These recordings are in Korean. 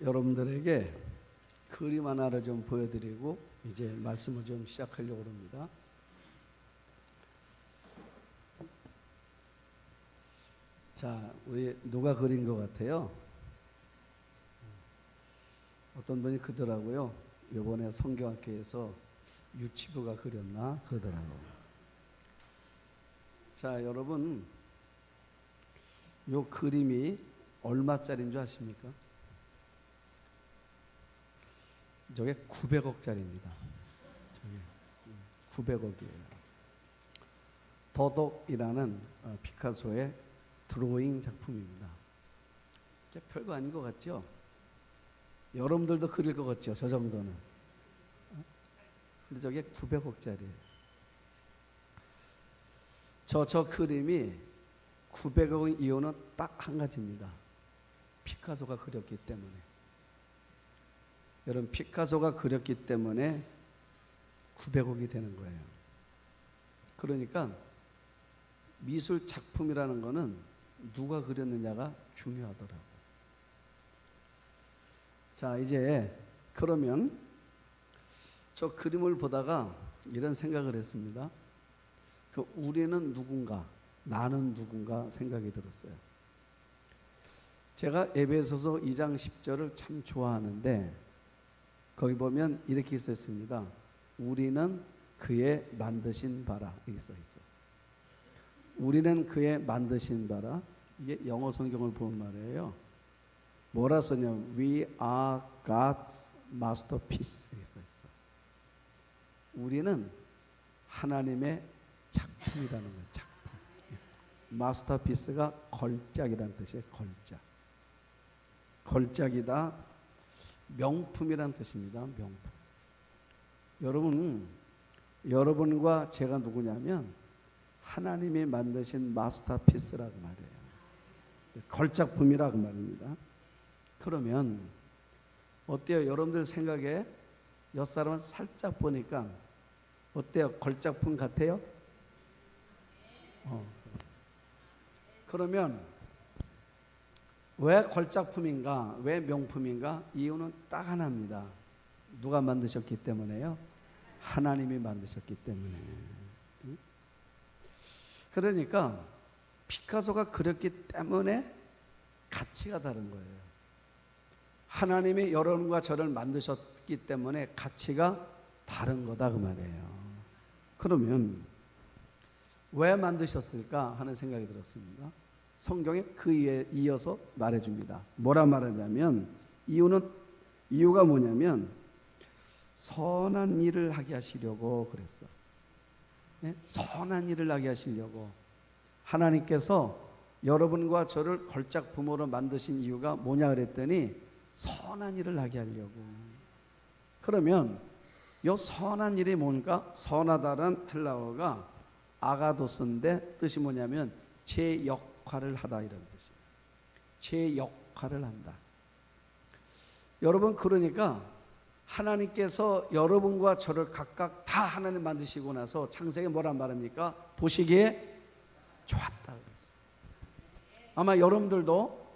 여러분들에게 그림 하나를 좀 보여드리고 이제 말씀을 좀 시작하려고 합니다. 자, 우리 누가 그린 것 같아요? 어떤 분이 그러더라고요. 이번에 성경학교에서 유치부가 그렸나 그러더라고요. 자, 여러분, 이 그림이 얼마짜리인 줄 아십니까? 저게 900억짜리입니다. 저게 900억이에요. 더덕이라는 피카소의 드로잉 작품입니다. 별거 아닌 것 같죠? 여러분들도 그릴 것 같죠? 저 정도는. 근데 저게 900억짜리예요. 저 그림이 900억인 이유는 딱 한 가지입니다. 피카소가 그렸기 때문에. 여러분, 피카소가 그렸기 때문에 900억이 되는 거예요. 그러니까 미술 작품이라는 거는 누가 그렸느냐가 중요하더라고요. 자, 이제 그러면 저 그림을 보다가 이런 생각을 했습니다. 우리는 누군가, 나는 누군가 생각이 들었어요. 제가 에베소서 2장 10절을 참 좋아하는데 거기 보면 이렇게 써 있습니다. 우리는 그의 만드신 바라. 이렇게 써 있어요. 우리는 그의 만드신 바라. 이게 영어 성경을 보면 말이에요. 뭐라 써냐면 We are God's masterpiece. 이렇게 써 있어요. 우리는 하나님의 작품이라는 거예요. 작품. 마스터피스가 걸작이라는 뜻이에요. 걸작. 걸작이다. 명품이라는 뜻입니다. 명품. 여러분과 제가 누구냐면 하나님이 만드신 마스터피스라고 말이에요. 걸작품이라고 말입니다. 그러면 어때요? 여러분들 생각에 옆 사람은 살짝 보니까 어때요? 걸작품 같아요? 그러면 왜 걸작품인가? 왜 명품인가? 이유는 딱 하나입니다. 누가 만드셨기 때문에요? 하나님이 만드셨기 때문에. 그러니까 피카소가 그렸기 때문에 가치가 다른 거예요. 하나님이 여러분과 저를 만드셨기 때문에 가치가 다른 거다 그 말이에요. 그러면 왜 만드셨을까 하는 생각이 들었습니다. 성경에 그에 이어서 말해줍니다. 뭐라 말하냐면 이유가 뭐냐면 선한 일을 하게 하시려고 그랬어. 네? 선한 일을 하게 하시려고 하나님께서 여러분과 저를 걸작품으로 만드신 이유가 뭐냐 그랬더니 선한 일을 하게 하려고. 그러면 이 선한 일이 뭔가? 선하다는 헬라어가 아가도스인데 뜻이 뭐냐면 제 역할을 하다 이런 뜻이에요. 제 역할을 한다. 여러분, 그러니까 하나님께서 여러분과 저를 각각 다 하나님 만드시고 나서 창세기에 뭐란 말입니까? 보시기에 좋았다 그랬어요. 아마 여러분들도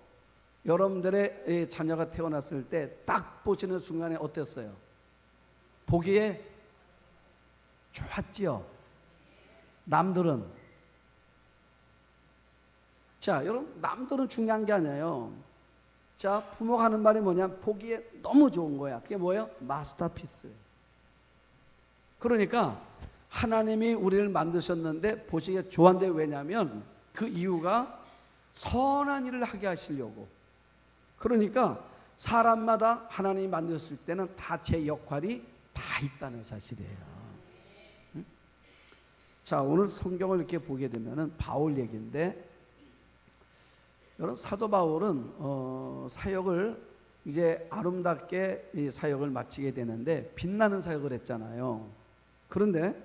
여러분들의 자녀가 태어났을 때 딱 보시는 순간에 어땠어요? 보기에 좋았지요. 남들은, 자, 여러분, 남들은 중요한 게 아니에요. 자, 부모가 하는 말이 뭐냐? 보기에 너무 좋은 거야. 그게 뭐예요? 마스터피스. 그러니까 하나님이 우리를 만드셨는데 보시기에 좋은데 왜냐하면 그 이유가 선한 일을 하게 하시려고. 그러니까 사람마다 하나님이 만드셨을 때는 다 제 역할이 다 있다는 사실이에요. 자, 오늘 성경을 이렇게 보게 되면은 바울 얘기인데, 여러분, 사도 바울은 사역을 이제 아름답게 이 사역을 마치게 되는데 빛나는 사역을 했잖아요. 그런데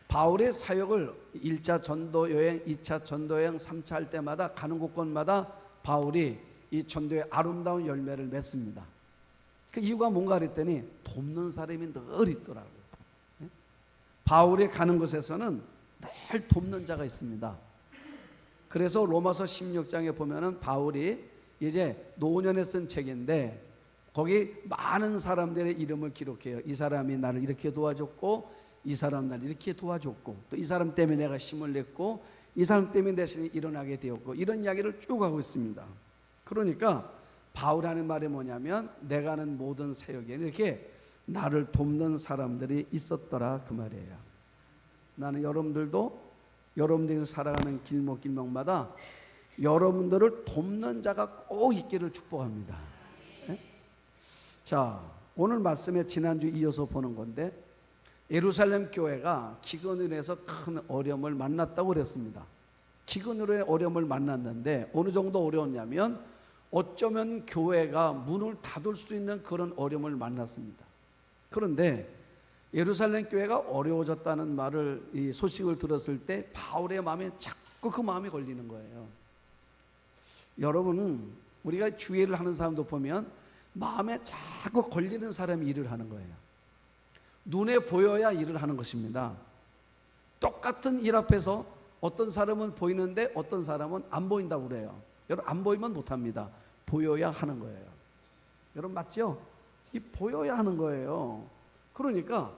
바울의 사역을 1차 전도 여행, 2차 전도 여행, 3차 할 때마다 가는 곳곳마다 바울이 이 전도의 아름다운 열매를 맺습니다. 그 이유가 뭔가 그랬더니 돕는 사람이 늘 있더라고요. 바울이 가는 곳에서는 늘 돕는 자가 있습니다. 그래서 로마서 16장에 보면은 바울이 이제 노년에 쓴 책인데 거기 많은 사람들의 이름을 기록해요. 이 사람이 나를 이렇게 도와줬고, 이 사람 나를 이렇게 도와줬고, 또 이 사람 때문에 내가 힘을 냈고, 이 사람 때문에 대신에 일어나게 되었고, 이런 이야기를 쭉 하고 있습니다. 그러니까 바울이 하는 말이 뭐냐면, 내가 하는 모든 사역에는 이렇게 나를 돕는 사람들이 있었더라, 그 말이에요. 나는 여러분들이 살아가는 길목길목마다 여러분들을 돕는 자가 꼭 있기를 축복합니다. 네? 자, 오늘 말씀에 지난주 이어서 보는 건데, 예루살렘 교회가 기근으로 해서 큰 어려움을 만났다고 그랬습니다. 기근으로의 어려움을 만났는데 어느 정도 어려웠냐면, 어쩌면 교회가 문을 닫을 수 있는 그런 어려움을 만났습니다. 그런데 예루살렘 교회가 어려워졌다는 말을, 이 소식을 들었을 때 바울의 마음에 자꾸 그 마음이 걸리는 거예요. 여러분, 우리가 주일을 하는 사람도 보면 마음에 자꾸 걸리는 사람이 일을 하는 거예요. 눈에 보여야 일을 하는 것입니다. 똑같은 일 앞에서 어떤 사람은 보이는데 어떤 사람은 안 보인다고 그래요. 여러분, 안 보이면 못합니다. 보여야 하는 거예요. 여러분, 맞죠? 이 보여야 하는 거예요. 그러니까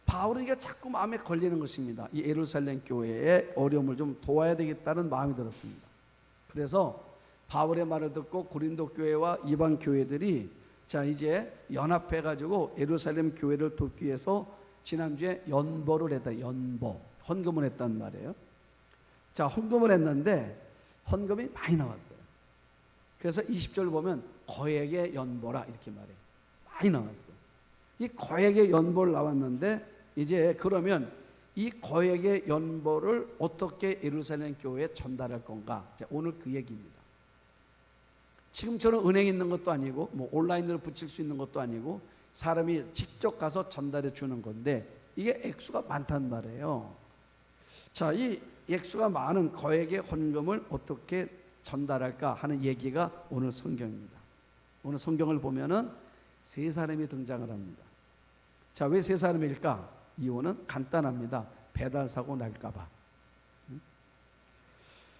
바울은 이게 자꾸 마음에 걸리는 것입니다. 이 예루살렘 교회의 어려움을 좀 도와야 되겠다는 마음이 들었습니다. 그래서 바울의 말을 듣고 고린도 교회와 이방 교회들이 자, 이제 연합해 가지고 예루살렘 교회를 돕기 위해서 지난주에 연보를 했다. 헌금을 했단 말이에요. 자, 헌금을 했는데 헌금이 많이 나왔어요. 그래서 20절 보면 거액의 연보라 이렇게 말해요. 많이 나왔어요. 이 거액의 연보를 나왔는데, 이제 그러면 이 거액의 연보를 어떻게 예루살렘 교회에 전달할 건가? 자, 오늘 그 얘기입니다. 지금처럼 은행에 있는 것도 아니고 뭐 온라인으로 붙일 수 있는 것도 아니고 사람이 직접 가서 전달해 주는 건데, 이게 액수가 많단 말이에요. 자, 이 액수가 많은 거액의 헌금을 어떻게 전달할까 하는 얘기가 오늘 성경입니다. 오늘 성경을 보면은 세 사람이 등장을 합니다. 자, 왜 세 사람일까? 이유는 간단합니다. 배달 사고 날까봐.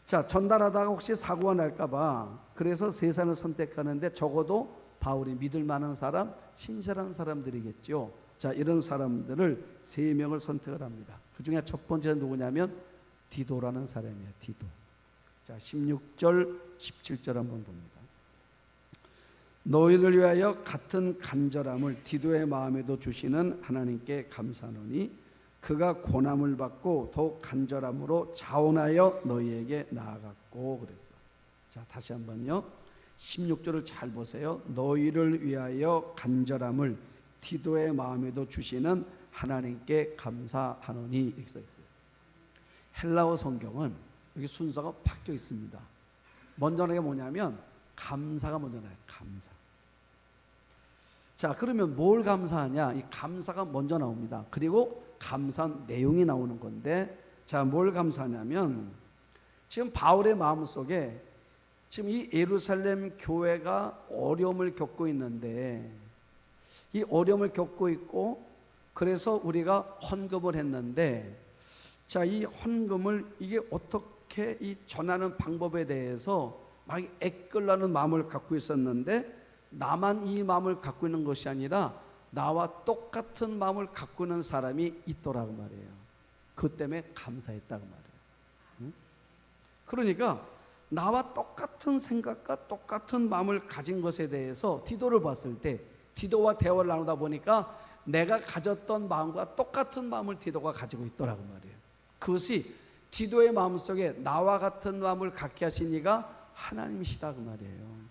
자, 전달하다가 혹시 사고가 날까봐 그래서 세 사람을 선택하는데, 적어도 바울이 믿을 만한 사람, 신실한 사람들이겠죠. 자, 이런 사람들을 세 명을 선택을 합니다. 그 중에 첫 번째는 누구냐면 디도라는 사람이에요. 디도. 자, 16절, 17절 한번 봅니다. 너희를 위하여 같은 간절함을 디도의 마음에도 주시는 하나님께 감사하노니 그가 고난을 받고 더욱 간절함으로 자원하여 너희에게 나아갔고 그랬어. 자, 다시 한번요. 16절을 잘 보세요. 너희를 위하여 간절함을 디도의 마음에도 주시는 하나님께 감사하노니 이렇게 써 있어요. 헬라어 성경은 여기 순서가 바뀌어 있습니다. 먼저 나게 뭐냐면 감사가 먼저 나요. 감사. 자, 그러면 뭘 감사하냐? 이 감사가 먼저 나옵니다. 그리고 감사한 내용이 나오는 건데, 자, 뭘 감사하냐면 지금 바울의 마음속에 지금 이 예루살렘 교회가 어려움을 겪고 있는데, 이 어려움을 겪고 있고, 그래서 우리가 헌금을 했는데, 자, 이 헌금을 이게 어떻게 이 전하는 방법에 대해서 막 애끌라는 마음을 갖고 있었는데, 나만 이 마음을 갖고 있는 것이 아니라 나와 똑같은 마음을 갖고 있는 사람이 있더라고 말이에요. 그 때문에 감사했다고 말이에요. 그러니까 나와 똑같은 생각과 똑같은 마음을 가진 것에 대해서 디도를 봤을 때, 디도와 대화를 나누다 보니까 내가 가졌던 마음과 똑같은 마음을 디도가 가지고 있더라고 말이에요. 그것이 디도의 마음속에 나와 같은 마음을 갖게 하신 이가 하나님이시다 그 말이에요.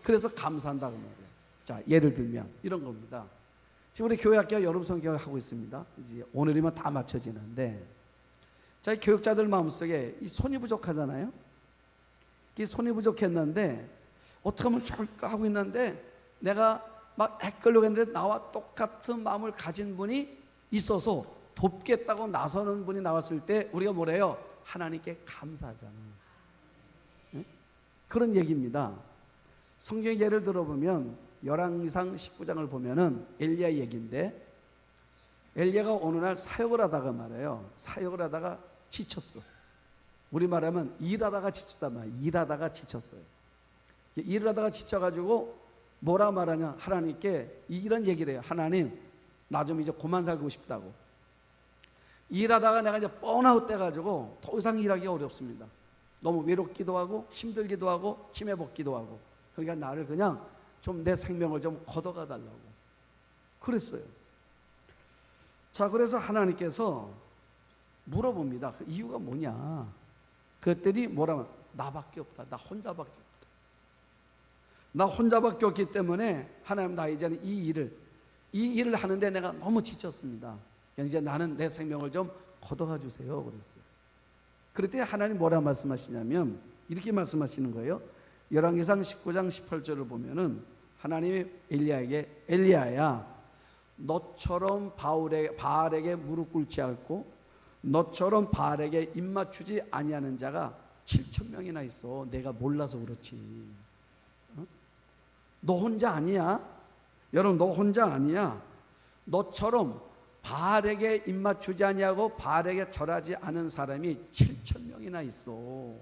그래서 감사한다 그 말이에요. 자, 예를 들면 이런 겁니다. 지금 우리 교회학교가 여름 성경을 하고 있습니다. 이제 오늘이면 다 맞춰지는데, 자, 교육자들 마음속에 이 손이 부족하잖아요. 이 손이 부족했는데 어떻게 하면 좋을까 하고 있는데, 내가 막 애끌려고 했는데 나와 똑같은 마음을 가진 분이 있어서 돕겠다고 나서는 분이 나왔을 때 우리가 뭐래요? 하나님께 감사하잖아. 네? 그런 얘기입니다. 성경 예를 들어보면 열왕기상 19장을 보면은 엘리야 얘기인데, 엘리야가 어느 날 사역을 하다가 말이에요. 사역을 하다가 지쳤어. 우리 말하면 일하다가 지쳤단 말이에요. 일하다가 지쳤어요. 일을 하다가 지쳐가지고 뭐라 말하냐? 하나님께 이런 얘기를 해요. 하나님, 나 좀 이제 그만 살고 싶다고. 일하다가 내가 이제 번아웃 돼가지고 더 이상 일하기가 어렵습니다. 너무 외롭기도 하고 힘들기도 하고 힘에 볶기도 하고. 그러니까 나를 그냥 좀 내 생명을 좀 걷어가 달라고 그랬어요. 자, 그래서 하나님께서 물어봅니다. 그 이유가 뭐냐? 그랬더니 뭐라면 나밖에 없다. 나 혼자밖에 없다. 나 혼자밖에 없기 때문에 하나님, 나 이제는 이 일을 하는데 내가 너무 지쳤습니다. 이제 나는 내 생명을 좀 걷어가 주세요. 그랬어요. 그랬더니 하나님 뭐라 말씀하시냐면 이렇게 말씀하시는 거예요. 열왕기상 19장 18절을 보면은 하나님이 엘리야에게, 엘리야야, 너처럼 바알에게 무릎 꿇지 않고 너처럼 바알에게 입맞추지 아니하는 자가 7,000명이나 있어. 내가 몰라서 그렇지. 너 혼자 아니야. 여러분, 너 혼자 아니야. 너처럼 바알에게 입맞추지 아니하고 바알에게 절하지 않은 사람이 7,000명이나 있어.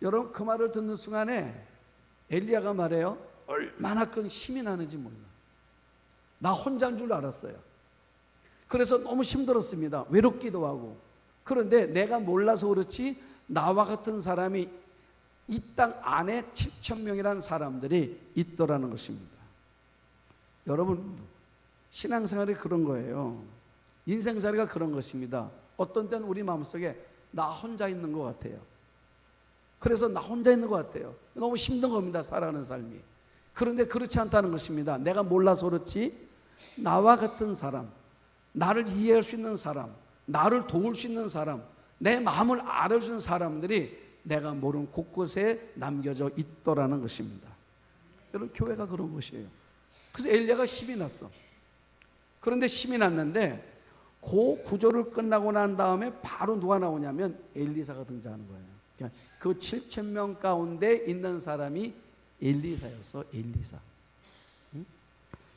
여러분, 그 말을 듣는 순간에 엘리야가 말해요. 얼마나 큰 힘이 나는지 몰라. 나 혼자인 줄 알았어요. 그래서 너무 힘들었습니다. 외롭기도 하고. 그런데 내가 몰라서 그렇지 나와 같은 사람이 이 땅 안에 7,000명이라는 사람들이 있더라는 것입니다. 여러분, 신앙생활이 그런 거예요. 인생살이가 그런 것입니다. 어떤 때는 우리 마음속에 나 혼자 있는 것 같아요. 그래서 나 혼자 있는 것 같아요. 너무 힘든 겁니다, 살아가는 삶이. 그런데 그렇지 않다는 것입니다. 내가 몰라서 그렇지 나와 같은 사람, 나를 이해할 수 있는 사람, 나를 도울 수 있는 사람, 내 마음을 알아주는 사람들이 내가 모르는 곳곳에 남겨져 있더라는 것입니다. 여러분, 교회가 그런 것이에요. 그래서 엘리야가 힘이 났어. 그런데 힘이 났는데 그 구조를 끝나고 난 다음에 바로 누가 나오냐면 엘리사가 등장하는 거예요. 그러니까 그 7,000명 가운데 있는 사람이 엘리사였어. 엘리사.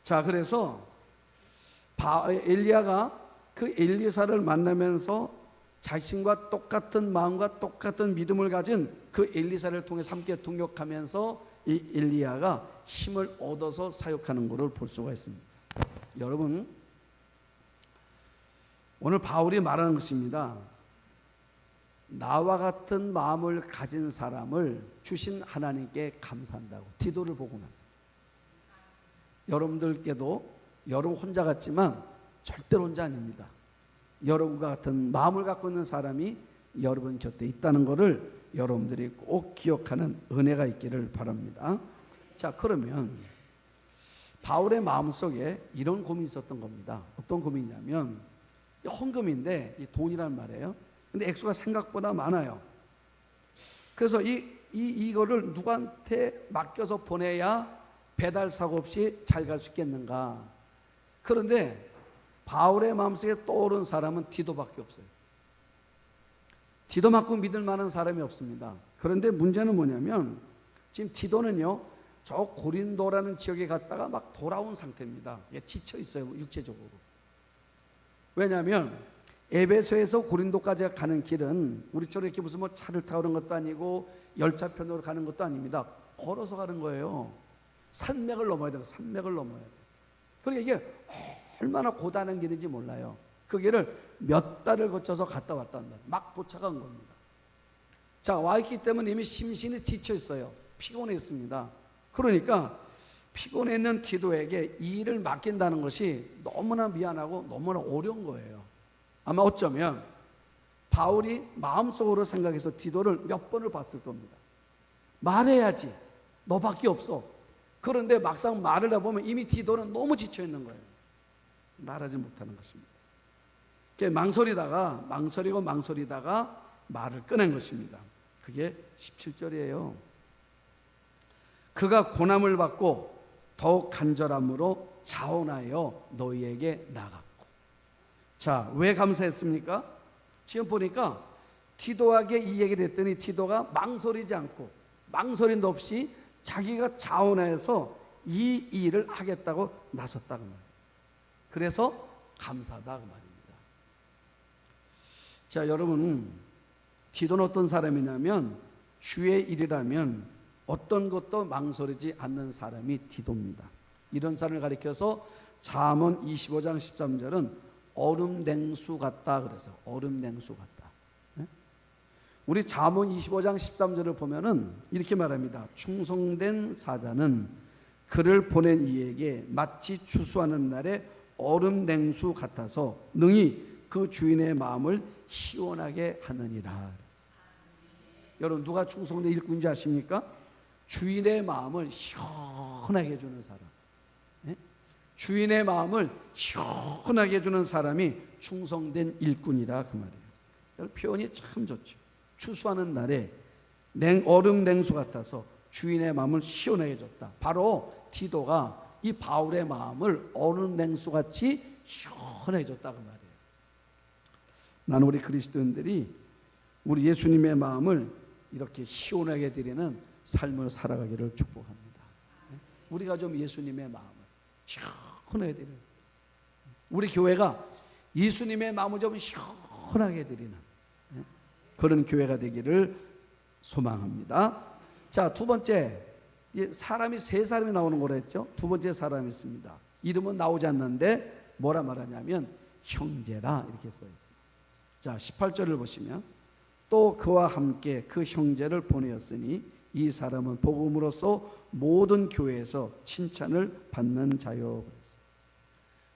자, 그래서 엘리야가 그 엘리사를 만나면서 자신과 똑같은 마음과 똑같은 믿음을 가진 그 엘리사를 통해서 함께 동역하면서 이 엘리야가 힘을 얻어서 사역하는 것을 볼 수가 있습니다. 여러분, 오늘 바울이 말하는 것입니다. 나와 같은 마음을 가진 사람을 주신 하나님께 감사한다고. 디도를 보고 나서 여러분들께도 여러분 혼자 같지만 절대로 혼자 아닙니다. 여러분과 같은 마음을 갖고 있는 사람이 여러분 곁에 있다는 것을 여러분들이 꼭 기억하는 은혜가 있기를 바랍니다. 자, 그러면 바울의 마음속에 이런 고민이 있었던 겁니다. 어떤 고민이냐면 헌금인데 이 돈이란 말이에요. 근데 액수가 생각보다 많아요. 그래서 이거를 누구한테 맡겨서 보내야 배달 사고 없이 잘 갈 수 있겠는가. 그런데 바울의 마음속에 떠오른 사람은 디도밖에 없어요. 디도만큼 믿을 만한 사람이 없습니다. 그런데 문제는 뭐냐면 지금 디도는요, 저 고린도라는 지역에 갔다가 막 돌아온 상태입니다. 지쳐 있어요, 육체적으로. 왜냐하면 에베소에서 고린도까지 가는 길은 우리처럼 이렇게 무슨 뭐 차를 타고 그런 것도 아니고 열차편으로 가는 것도 아닙니다. 걸어서 가는 거예요. 산맥을 넘어야 돼요. 산맥을 넘어야 돼요. 그러니까 이게 얼마나 고단한 길인지 몰라요. 그 길을 몇 달을 거쳐서 갔다 왔단 말이에요. 막 도착한 겁니다. 자, 와 있기 때문에 이미 심신이 지쳐 있어요. 피곤했습니다. 그러니까 피곤해 있는 디도에게 이 일을 맡긴다는 것이 너무나 미안하고 너무나 어려운 거예요. 아마 어쩌면 바울이 마음속으로 생각해서 디도를 몇 번을 봤을 겁니다. 말해야지, 너밖에 없어. 그런데 막상 말을 해보면 이미 디도는 너무 지쳐 있는 거예요. 말하지 못하는 것입니다. 망설이다가 말을 꺼낸 것입니다. 그게 17절이에요. 그가 고난을 받고 더욱 간절함으로 자원하여 너희에게 나갔고. 자, 왜 감사했습니까? 지금 보니까 디도에게 이 얘기를 했더니 디도가 망설이지 않고 망설임도 없이 자기가 자원해서 이 일을 하겠다고 나섰다고 말이에요. 그래서 감사하다 그 말입니다. 자, 여러분, 디도는 어떤 사람이냐면 주의 일이라면 어떤 것도 망설이지 않는 사람이 디도입니다. 이런 사람을 가리켜서 잠언 25장 13절은 얼음 냉수 같다 그래서 얼음 냉수 같다. 우리 잠언 25장 13절을 보면은 이렇게 말합니다. 충성된 사자는 그를 보낸 이에게 마치 추수하는 날에 얼음 냉수 같아서 능히 그 주인의 마음을 시원하게 하느니라. 여러분 누가 충성된 일꾼인지 아십니까? 주인의 마음을 시원하게 해주는 사람. 주인의 마음을 시원하게 해주는 사람이 충성된 일꾼이라 그 말이에요. 여러분 표현이 참 좋죠. 추수하는 날에 얼음 냉수 같아서 주인의 마음을 시원하게 해줬다. 바로 디도가 이 바울의 마음을 얼음 냉수같이 시원하게 해줬다 그 말이에요. 나는 우리 그리스도인들이 우리 예수님의 마음을 이렇게 시원하게 드리는 삶을 살아가기를 축복합니다. 우리가 좀 예수님의 마음을 시원하게 드리는, 우리 교회가 예수님의 마음을 좀 시원하게 드리는 그런 교회가 되기를 소망합니다. 자, 두 번째, 사람이 세 사람이 나오는 거라 했죠. 두 번째 사람이 있습니다. 이름은 나오지 않는데 뭐라 말하냐면 형제라 이렇게 써 있어요. 자, 18절을 보시면 또 그와 함께 그 형제를 보내었으니 이 사람은 복음으로써 모든 교회에서 칭찬을 받는 자요.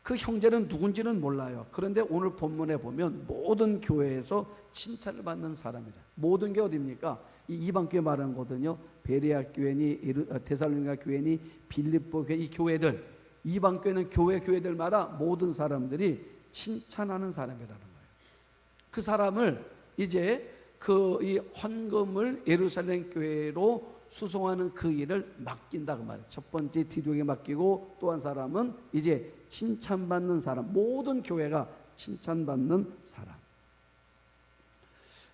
그 형제는 누군지는 몰라요. 그런데 오늘 본문에 보면 모든 교회에서 칭찬을 받는 사람이다. 모든 게 어디입니까? 이 이방 교회 말하는 거거든요. 베레아 교회니 데살로니가 교회니 빌립보 교회, 이 교회들, 이방 교회는 교회들마다 모든 사람들이 칭찬하는 사람이라는 거예요. 그 사람을 이제 이 헌금을 예루살렘 교회로 수송하는 그 일을 맡긴다 그 말이에요. 첫 번째 디도에게 맡기고 또 한 사람은 이제 칭찬받는 사람, 모든 교회가 칭찬받는 사람.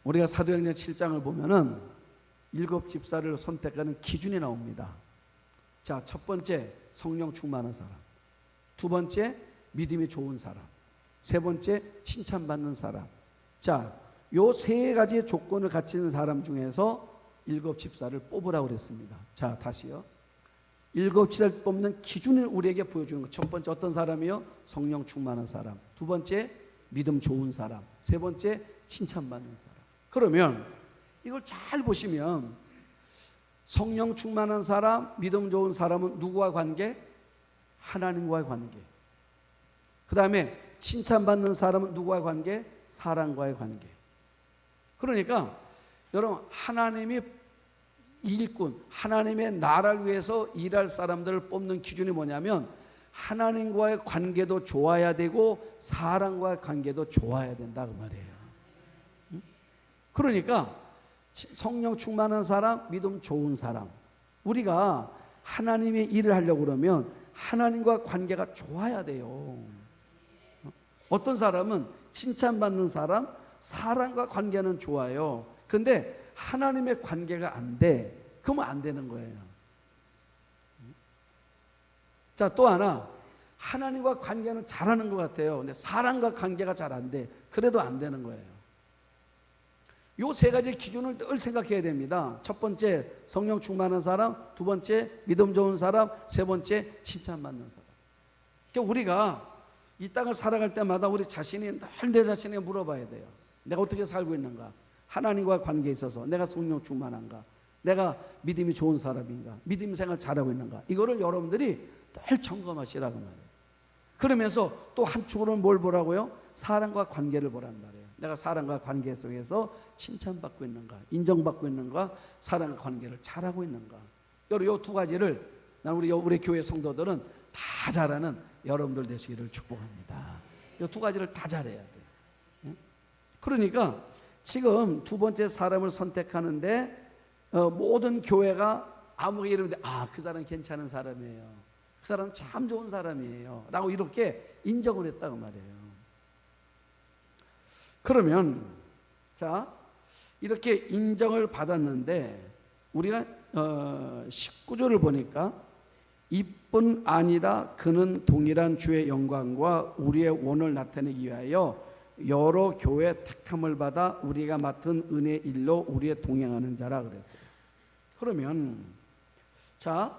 우리가 사도행전 7장을 보면은 7 집사를 선택하는 기준이 나옵니다. 자, 첫 번째 성령 충만한 사람, 두 번째 믿음이 좋은 사람, 세 번째 칭찬받는 사람. 자, 요 세 가지의 조건을 갖춘 사람 중에서 7 집사를 뽑으라고 그랬습니다. 자, 다시요. 7 집사를 뽑는 기준을 우리에게 보여주는 것. 첫 번째 어떤 사람이요? 성령 충만한 사람. 두 번째 믿음 좋은 사람. 세 번째 칭찬받는 사람. 그러면 이걸 잘 보시면 성령 충만한 사람, 믿음 좋은 사람은 누구와 관계? 하나님과의 관계. 그 다음에 칭찬받는 사람은 누구와의 관계? 사람과의 관계. 그러니까 여러분, 하나님이 일꾼, 하나님의 나라를 위해서 일할 사람들을 뽑는 기준이 뭐냐면 하나님과의 관계도 좋아야 되고 사람과의 관계도 좋아야 된다 그 말이에요. 그러니까 성령 충만한 사람, 믿음 좋은 사람, 우리가 하나님의 일을 하려고 그러면 하나님과 관계가 좋아야 돼요. 어떤 사람은 칭찬받는 사람, 사람과 관계는 좋아요. 그런데 하나님의 관계가 안 돼. 그러면 안 되는 거예요. 자, 또 하나, 하나님과 관계는 잘하는 것 같아요. 근데 사람과 관계가 잘 안 돼. 그래도 안 되는 거예요. 요 세 가지 기준을 늘 생각해야 됩니다. 첫 번째 성령 충만한 사람, 두 번째 믿음 좋은 사람, 세 번째 칭찬받는 사람. 그러니까 우리가 이 땅을 살아갈 때마다 우리 자신이 늘 내 자신에게 물어봐야 돼요. 내가 어떻게 살고 있는가? 하나님과 관계에 있어서 내가 성령 충만한가? 내가 믿음이 좋은 사람인가? 믿음 생활 잘하고 있는가? 이거를 여러분들이 늘 점검하시라고 말이에요. 그러면서 또 한 축으로는 뭘 보라고요? 사람과 관계를 보란 말이에요. 내가 사람과 관계 속에서 칭찬받고 있는가? 인정받고 있는가? 사람과 관계를 잘하고 있는가? 여러분, 이 두 가지를 우리 교회 성도들은 다 잘하는 여러분들 되시기를 축복합니다. 이 두 가지를 다 잘해야 돼요. 그러니까 지금 두 번째 사람을 선택하는데 모든 교회가 아무 이름인데 그 사람 괜찮은 사람이에요. 그 사람 참 좋은 사람이에요. 라고 이렇게 인정을 했다고 말이에요. 그러면 자, 이렇게 인정을 받았는데 우리가 19절을 보니까 이뿐 아니라 그는 동일한 주의 영광과 우리의 원을 나타내기 위하여 여러 교회 택함을 받아 우리가 맡은 은혜 일로 우리의 동행하는 자라 그랬어요. 그러면 자,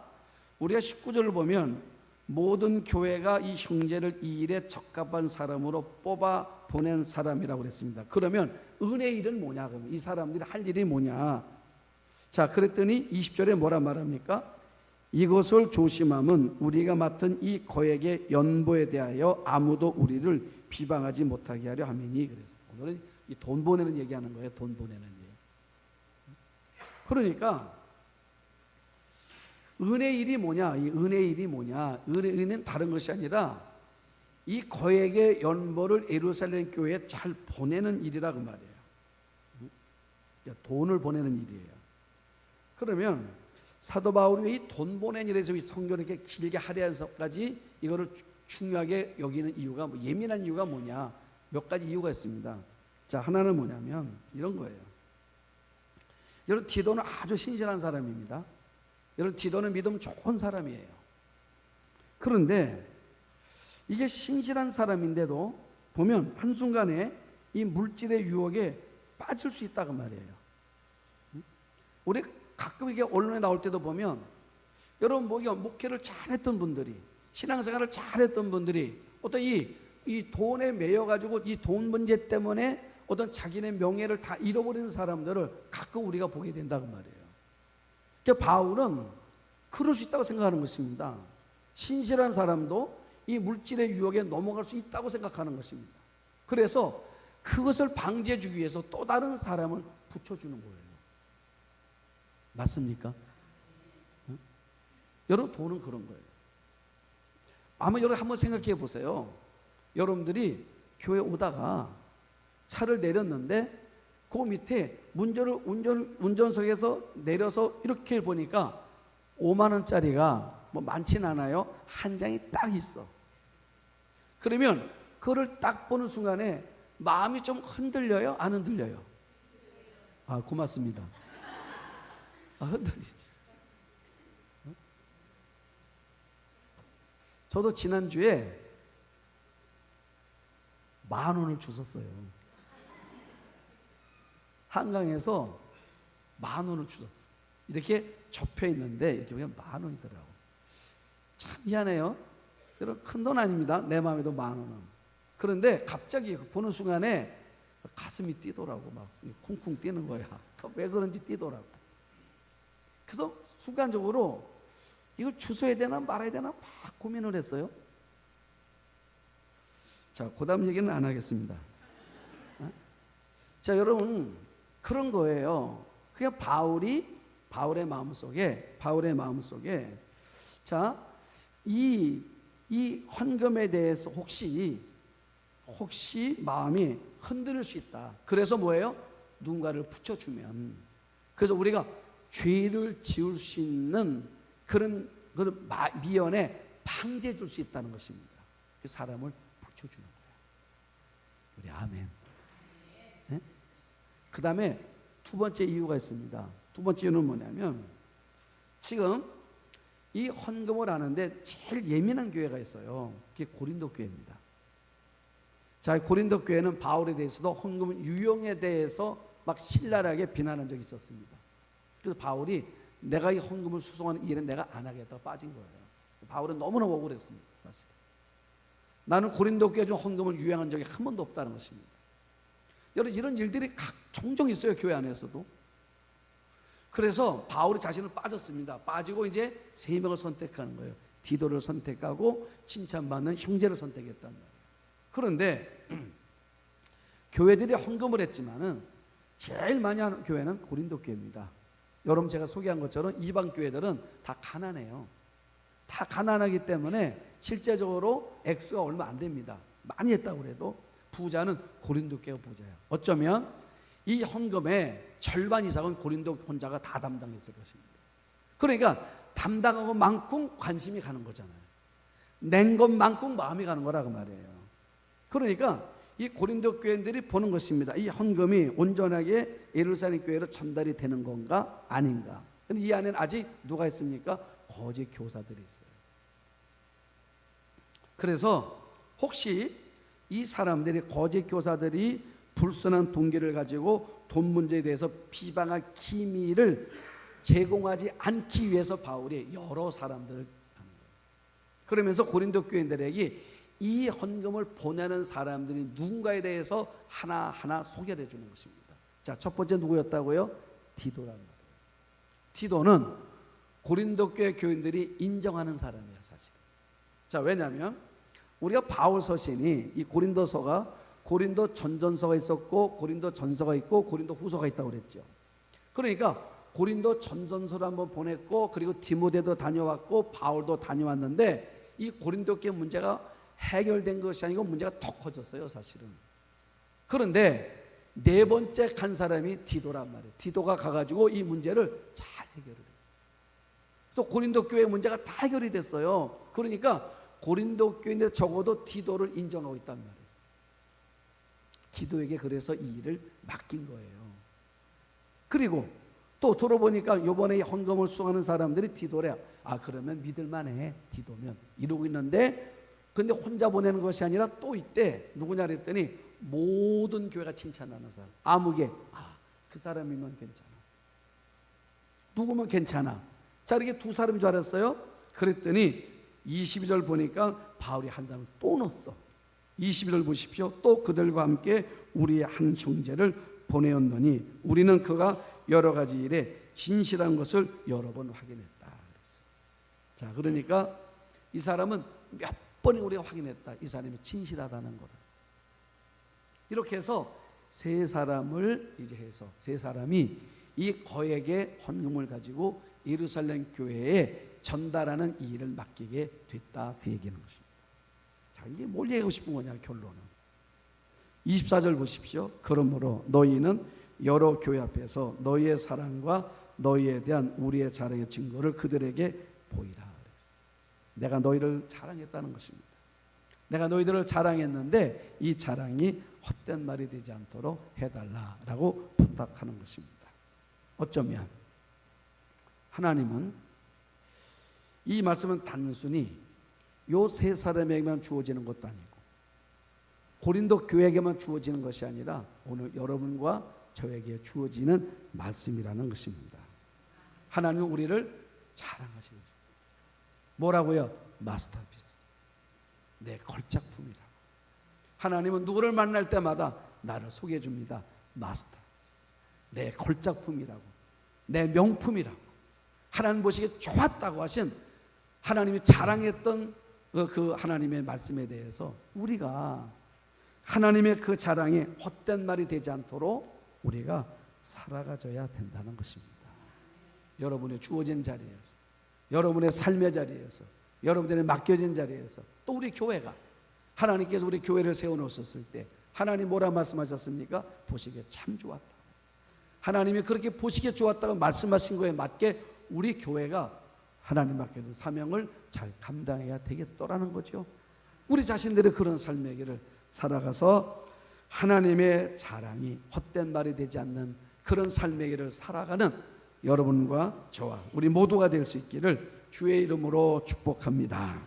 우리가 19절을 보면 모든 교회가 이 형제를 이 일에 적합한 사람으로 뽑아 보낸 사람이라고 그랬습니다. 그러면 은혜의 일은 뭐냐? 그러면 이 사람들이 할 일이 뭐냐? 자, 그랬더니 20절에 뭐라 말합니까? 이것을 조심함은 우리가 맡은 이 거액의 연보에 대하여 아무도 우리를 비방하지 못하게 하려 함이니. 그래서 오늘은 이 돈 보내는 얘기하는 거예요. 돈 보내는 얘기. 그러니까 은혜의 일이 뭐냐? 이 은혜의 일이 뭐냐? 은혜는 다른 것이 아니라 이 거액의 연보를 예루살렘 교회에 잘 보내는 일이라고 말이에요. 돈을 보내는 일이에요. 그러면 사도 바울이 이 돈 보내는 일에서 이 성경을 이렇게 길게 할애해서까지 이거를 중요하게 여기는 이유가, 예민한 이유가 뭐냐? 몇 가지 이유가 있습니다. 자, 하나는 뭐냐면 이런 거예요. 여러분, 디도는 아주 신실한 사람입니다. 여러분, 디도는 믿음 좋은 사람이에요. 그런데 이게 신실한 사람인데도 보면 한순간에 이 물질의 유혹에 빠질 수 있다고 말이에요. 우리 가끔 이게 언론에 나올 때도 보면 여러분, 목회를 잘했던 분들이, 신앙생활을 잘했던 분들이 어떤 이 돈에 매여가지고 이 돈 문제 때문에 어떤 자기네 명예를 다 잃어버리는 사람들을 가끔 우리가 보게 된다고 말이에요. 그러니까 바울은 그럴 수 있다고 생각하는 것입니다. 신실한 사람도 이 물질의 유혹에 넘어갈 수 있다고 생각하는 것입니다. 그래서 그것을 방지해 주기 위해서 또 다른 사람을 붙여주는 거예요. 맞습니까? 응? 여러분, 돈은 그런 거예요. 아마 여러분 한번 생각해 보세요. 여러분들이 교회 오다가 차를 내렸는데 그 밑에 운전석에서 내려서 이렇게 보니까 5만 원짜리가 뭐 많진 않아요. 한 장이 딱 있어. 그러면 그거를 딱 보는 순간에 마음이 좀 흔들려요? 안 흔들려요? 아, 고맙습니다. 아, 흔들리지. 저도 지난주에 10,000원을 주웠어요. 한강에서 10,000원을 주웠어. 이렇게 접혀 있는데 이렇게 보면 10,000원이더라고. 참 미안해요. 여러분, 큰 돈 아닙니다. 내 마음에도 10,000원은. 그런데 갑자기 보는 순간에 가슴이 뛰더라고. 막 쿵쿵 뛰는 거야. 왜 그런지 뛰더라고. 그래서 순간적으로 이걸 주워야 되나 말아야 되나 막 고민을 했어요. 자, 그 다음 얘기는 안 하겠습니다. 자, 여러분, 그런 거예요. 그냥 바울의 마음속에 자, 이 헌금에 대해서 혹시 마음이 흔들릴 수 있다. 그래서 뭐예요? 누군가를 붙여주면, 그래서 우리가 죄를 지을 수 있는 그런 미연에 방지해 줄 수 있다는 것입니다. 그 사람을 붙여주는 거예요. 우리 아멘. 네? 그 다음에 두 번째 이유가 있습니다. 두 번째 이유는 뭐냐면, 지금 이 헌금을 하는데 제일 예민한 교회가 있어요. 그게 고린도 교회입니다. 자, 고린도 교회는 바울에 대해서도 헌금 유용에 대해서 막 신랄하게 비난한 적이 있었습니다. 그래서 바울이 내가 이 헌금을 수송하는 일은 내가 안 하겠다고 빠진 거예요. 바울은 너무나 억울했습니다. 사실 나는 고린도 교회 중 헌금을 유행한 적이 한 번도 없다는 것입니다. 여러분, 이런 일들이 종종 있어요. 교회 안에서도. 그래서 바울이 자신을 빠졌습니다. 빠지고 이제 3명을 선택하는 거예요. 디도를 선택하고 칭찬받는 형제를 선택했단 말이에요. 그런데 교회들이 헌금을 했지만은 제일 많이 하는 교회는 고린도 교회입니다. 여러분, 제가 소개한 것처럼 이방 교회들은 다 가난해요. 다 가난하기 때문에 실제적으로 액수가 얼마 안 됩니다. 많이 했다고 해도 부자는 고린도 교회가 부자예요. 어쩌면 이 헌금의 절반 이상은 고린도 혼자가 다 담당했을 것입니다. 그러니까 담당하고 만큼 관심이 가는 거잖아요. 낸 것만큼 마음이 가는 거라고 말이에요. 그러니까 이 고린도 교회들이 보는 것입니다. 이 헌금이 온전하게 예루살렘 교회로 전달이 되는 건가 아닌가. 근데 이 안에는 아직 누가 있습니까? 거짓 교사들이 있어요. 그래서 혹시 이 사람들이, 거짓 교사들이 불순한 동기를 가지고 돈 문제에 대해서 비방할 기미를 제공하지 않기 위해서 바울이 여러 사람들을 하는 거예요. 그러면서 고린도 교인들에게 이 헌금을 보내는 사람들이 누군가에 대해서 하나하나 소개를 해주는 것입니다. 자, 첫 번째 누구였다고요? 디도라는 거예요. 디도는 고린도 교회 교인들이 인정하는 사람이야, 사실. 자, 왜냐하면 우리가 바울 서신이 이 고린도서가 고린도 전전서가 있었고 고린도 전서가 있고 고린도 후서가 있다고 그랬죠. 그러니까 고린도 전전서를 한번 보냈고 그리고 디모데도 다녀왔고 바울도 다녀왔는데 이 고린도 교회 문제가 해결된 것이 아니고 문제가 더 커졌어요, 사실은. 그런데 네 번째 간 사람이 디도란 말이에요. 디도가 가가지고 이 문제를 잘 해결을 했어요. 그래서 고린도 교회 문제가 다 해결이 됐어요. 그러니까 고린도 교회인데 적어도 디도를 인정하고 있단 말이에요. 디도에게 그래서 이 일을 맡긴 거예요. 그리고 또 들어보니까 이번에 헌금을 수행하는 사람들이 디도래. 아, 그러면 믿을만해, 디도면. 이러고 있는데 근데 혼자 보내는 것이 아니라 또 이때 누구냐 그랬더니 모든 교회가 칭찬하는 사람. 아무개. 아, 그 사람이면 괜찮아. 누구면 괜찮아. 자, 이렇게 두 사람인 줄 알았어요. 그랬더니 22절 보니까 바울이 한 사람을 또 넣었어. 22절 보십시오. 또 그들과 함께 우리의 한 형제를 보내었노니 우리는 그가 여러 가지 일에 진실한 것을 여러 번 확인했다. 그랬어요. 자, 그러니까 이 사람은 몇 번이 우리가 확인했다. 이 사람이 진실하다는 거를. 이렇게 해서 세 사람을 이제 해서 세 사람이 이 거액의 헌금을 가지고 예루살렘 교회에 전달하는 이 일을 맡기게 됐다. 그 얘기는 것입니다. 자, 이게 뭘 얘기하고 싶은 거냐, 결론은. 24절 보십시오. 그러므로 너희는 여러 교회 앞에서 너희의 사랑과 너희에 대한 우리의 자랑의 증거를 그들에게 보이라. 그랬어요. 내가 너희를 자랑했다는 것입니다. 내가 너희들을 자랑했는데 이 자랑이 헛된 말이 되지 않도록 해달라라고 부탁하는 것입니다. 어쩌면 하나님은 이 말씀은 단순히 요 세 사람에게만 주어지는 것도 아니고 고린도 교회에게만 주어지는 것이 아니라 오늘 여러분과 저에게 주어지는 말씀이라는 것입니다. 하나님은 우리를 자랑하시는 것입니다. 뭐라고요? 마스터피스. 내 걸작품이라고. 하나님은 누구를 만날 때마다 나를 소개해 줍니다. 마스터피스. 내 걸작품이라고. 내 명품이라고. 하나님 보시기에 좋았다고 하신 하나님이 자랑했던 그 하나님의 말씀에 대해서 우리가 하나님의 그 자랑이 헛된 말이 되지 않도록 우리가 살아가줘야 된다는 것입니다. 여러분의 주어진 자리에서, 여러분의 삶의 자리에서, 여러분들의 맡겨진 자리에서, 또 우리 교회가 하나님께서 우리 교회를 세워놓으셨을 때 하나님 뭐라 말씀하셨습니까? 보시기에 참 좋았다. 하나님이 그렇게 보시기에 좋았다고 말씀하신 거에 맞게 우리 교회가 하나님 맡겨준 사명을 잘 감당해야 되겠더라는 거죠. 우리 자신들의 그런 삶의 길을 살아가서 하나님의 자랑이 헛된 말이 되지 않는 그런 삶의 길을 살아가는 여러분과 저와 우리 모두가 될 수 있기를 주의 이름으로 축복합니다.